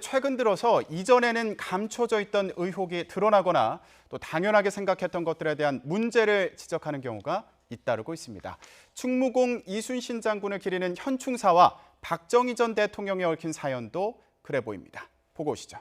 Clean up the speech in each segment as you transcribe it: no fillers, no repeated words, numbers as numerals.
최근 들어서 이전에는 감춰져 있던 의혹이 드러나거나 또 당연하게 생각했던 것들에 대한 문제를 지적하는 경우가 잇따르고 있습니다. 충무공 이순신 장군을 기리는 현충사와 박정희 전 대통령이 얽힌 사연도 그래 보입니다. 보고 오시죠.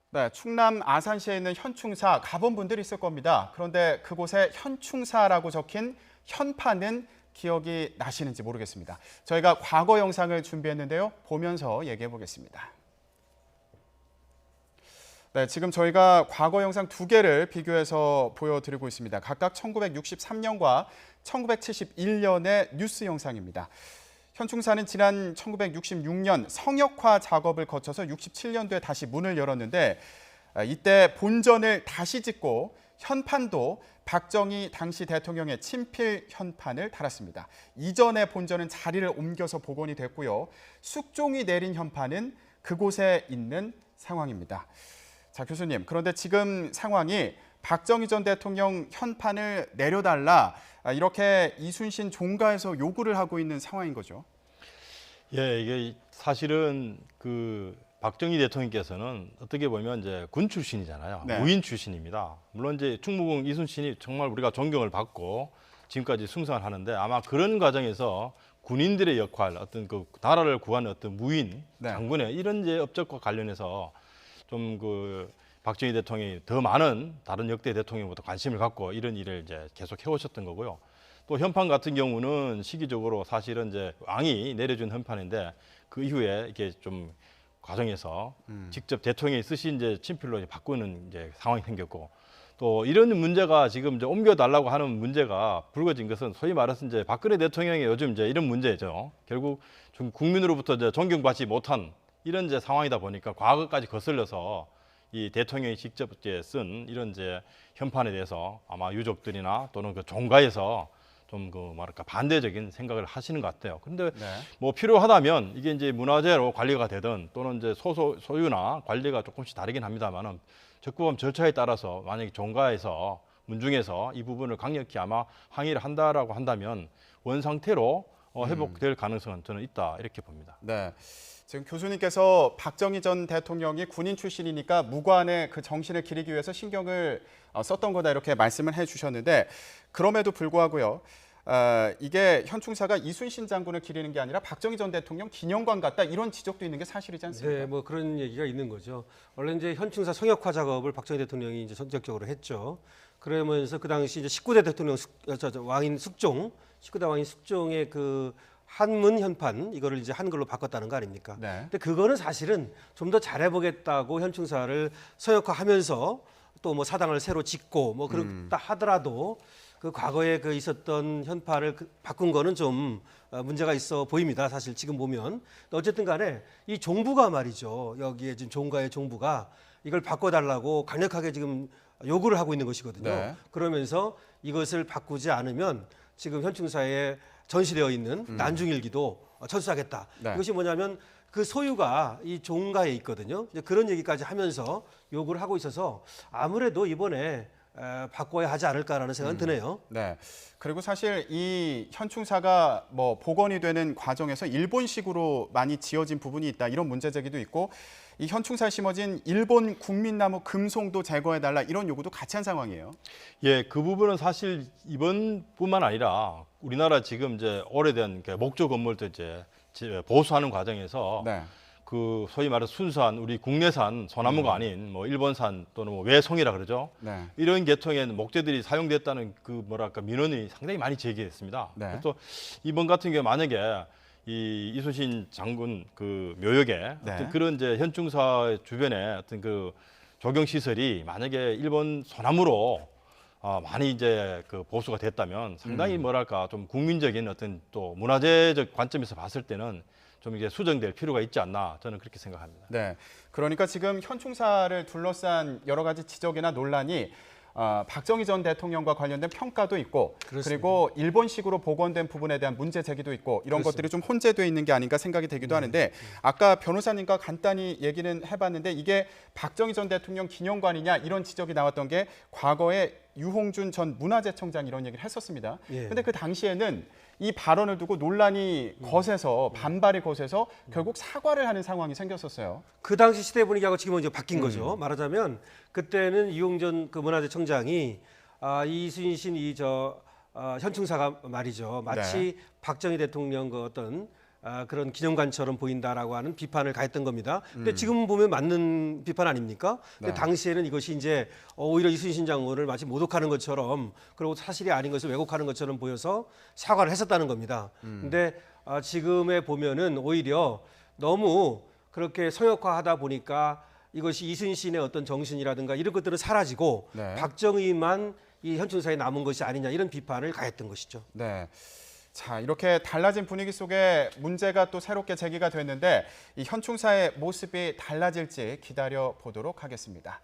네, 충남 아산시에 있는 현충사 가본 분들이 있을 겁니다. 그런데 그곳에 현충사라고 적힌 현판은 기억이 나시는지 모르겠습니다. 저희가 과거 영상을 준비했는데요. 보면서 얘기해 보겠습니다. 네, 지금 저희가 과거 영상 두 개를 비교해서 보여드리고 있습니다. 각각 1963년과 1971년의 뉴스 영상입니다. 현충사는 지난 1966년 성역화 작업을 거쳐서 67년도에 다시 문을 열었는데 이때 본전을 다시 짓고 현판도 박정희 당시 대통령의 친필 현판을 달았습니다. 이전의 본전은 자리를 옮겨서 복원이 됐고요. 숙종이 내린 현판은 그곳에 있는 상황입니다. 자, 교수님, 그런데 지금 상황이 박정희 전 대통령 현판을 내려달라 이렇게 이순신 종가에서 요구를 하고 있는 상황인 거죠. 예, 이게 사실은 그 박정희 대통령께서는 어떻게 보면 이제 군 출신이잖아요. 네. 무인 출신입니다. 물론 이제 충무공 이순신이 정말 우리가 존경을 받고 지금까지 숭상을 하는데 아마 그런 과정에서 군인들의 역할, 어떤 그 나라를 구하는 어떤 무인 네. 장군의 이런 이제 업적과 관련해서 좀 그 박정희 대통령이 더 많은 다른 역대 대통령보다 관심을 갖고 이런 일을 이제 계속 해오셨던 거고요. 또 현판 같은 경우는 시기적으로 사실은 이제 왕이 내려준 현판인데 그 이후에 이렇게 좀 과정에서 직접 대통령이 쓰신 이제 친필로 이제 바꾸는 이제 상황이 생겼고 또 이런 문제가 지금 이제 옮겨달라고 하는 문제가 불거진 것은 소위 말해서 이제 박근혜 대통령의 요즘 이제 이런 문제죠. 결국 좀 국민으로부터 이제 존경받지 못한 이런 이제 상황이다 보니까 과거까지 거슬려서 이 대통령이 직접 이제 쓴 이런 이제 현판에 대해서 아마 유족들이나 또는 그 종가에서 좀 그 뭐랄까 반대적인 생각을 하시는 것 같아요. 그런데 네. 뭐 필요하다면 이게 이제 문화재로 관리가 되든 또는 이제 소유나 관리가 조금씩 다르긴 합니다만은 적법한 절차에 따라서 만약에 종가에서 문중에서 이 부분을 강력히 아마 항의를 한다라고 한다면 원 상태로 회복될 가능성은 저는 있다 이렇게 봅니다. 네. 지금 교수님께서 박정희 전 대통령이 군인 출신이니까 무관의 그 정신을 기리기 위해서 신경을 썼던 거다 이렇게 말씀을 해주셨는데 그럼에도 불구하고요. 이게 현충사가 이순신 장군을 기리는 게 아니라 박정희 전 대통령 기념관 같다 이런 지적도 있는 게 사실이지 않습니까? 네, 뭐 그런 얘기가 있는 거죠. 원래 이제 현충사 성역화 작업을 박정희 대통령이 이제 전격적으로 했죠. 그러면서 그 당시 이제 19대 대통령 왕인 숙종, 19대 왕인 숙종의 그 한문 현판 이거를 이제 한글로 바꿨다는 거 아닙니까? 네. 근데 그거는 사실은 좀 더 잘해보겠다고 현충사를 성역화하면서 또 뭐 사당을 새로 짓고 뭐 그렇다 하더라도 그 과거에 그 있었던 현판을 바꾼 거는 좀 문제가 있어 보입니다. 사실 지금 보면 어쨌든 간에 이 종부가 말이죠. 여기에 지금 종가의 종부가 이걸 바꿔달라고 강력하게 지금 요구를 하고 있는 것이거든요. 네. 그러면서 이것을 바꾸지 않으면 지금 현충사에 전시되어 있는 난중일기도 철수하겠다. 네. 이것이 뭐냐면 그 소유가 이 종가에 있거든요. 이제 그런 얘기까지 하면서 요구를 하고 있어서 아무래도 이번에 바꿔야 하지 않을까라는 생각은 드네요. 네. 그리고 사실 이 현충사가 뭐 복원이 되는 과정에서 일본식으로 많이 지어진 부분이 있다 이런 문제 제기도 있고 이 현충사에 심어진 일본 국민나무 금송도 제거해달라 이런 요구도 같이 한 상황이에요. 예, 그 부분은 사실 이번뿐만 아니라 우리나라 지금 이제 오래된 목조 건물도 이제 보수하는 과정에서 네. 그 소위 말해서 순수한 우리 국내산 소나무가 아닌 뭐 일본산 또는 뭐 외송이라 그러죠. 네. 이런 계통의 목재들이 사용됐다는 그 뭐랄까 민원이 상당히 많이 제기했습니다. 네. 그래서 이번 같은 경우 만약에 이 이순신 장군 그 묘역에 네. 어떤 그런 이제 현충사 주변에 어떤 그 조경 시설이 만약에 일본 소나무로 많이 이제 그 보수가 됐다면 상당히 뭐랄까 좀 국민적인 어떤 또 문화재적 관점에서 봤을 때는 좀 이게 수정될 필요가 있지 않나 저는 그렇게 생각합니다. 네. 그러니까 지금 현충사를 둘러싼 여러 가지 지적이나 논란이 박정희 전 대통령과 관련된 평가도 있고 그렇습니다. 그리고 일본식으로 복원된 부분에 대한 문제 제기도 있고 이런 그렇습니다. 것들이 좀 혼재되어 있는 게 아닌가 생각이 되기도 하는데 아까 변호사님과 간단히 얘기는 해봤는데 이게 박정희 전 대통령 기념관이냐 이런 지적이 나왔던 게 과거에 유홍준 전 문화재청장이 이런 얘기를 했었습니다. 예. 근데 그 당시에는 이 발언을 두고 논란이 거세서 반발이 거세서 결국 사과를 하는 상황이 생겼었어요. 그 당시 시대 분위기하고 지금은 이제 바뀐 거죠. 말하자면 그때는 이용전 그 문화재청장이 이순신 현충사가 말이죠. 마치 박정희 대통령 그 어떤 그런 기념관처럼 보인다라고 하는 비판을 가했던 겁니다. 근데 지금 보면 맞는 비판 아닙니까? 근데 네. 당시에는 이것이 이제 오히려 이순신 장군을 마치 모독하는 것처럼 그리고 사실이 아닌 것을 왜곡하는 것처럼 보여서 사과를 했었다는 겁니다. 근데 지금에 보면은 오히려 너무 그렇게 성역화하다 보니까 이것이 이순신의 어떤 정신이라든가 이런 것들은 사라지고 네. 박정희만 이 현충사에 남은 것이 아니냐 이런 비판을 가했던 것이죠. 네. 자, 이렇게 달라진 분위기 속에 문제가 또 새롭게 제기가 됐는데 이 현충사의 모습이 달라질지 기다려 보도록 하겠습니다.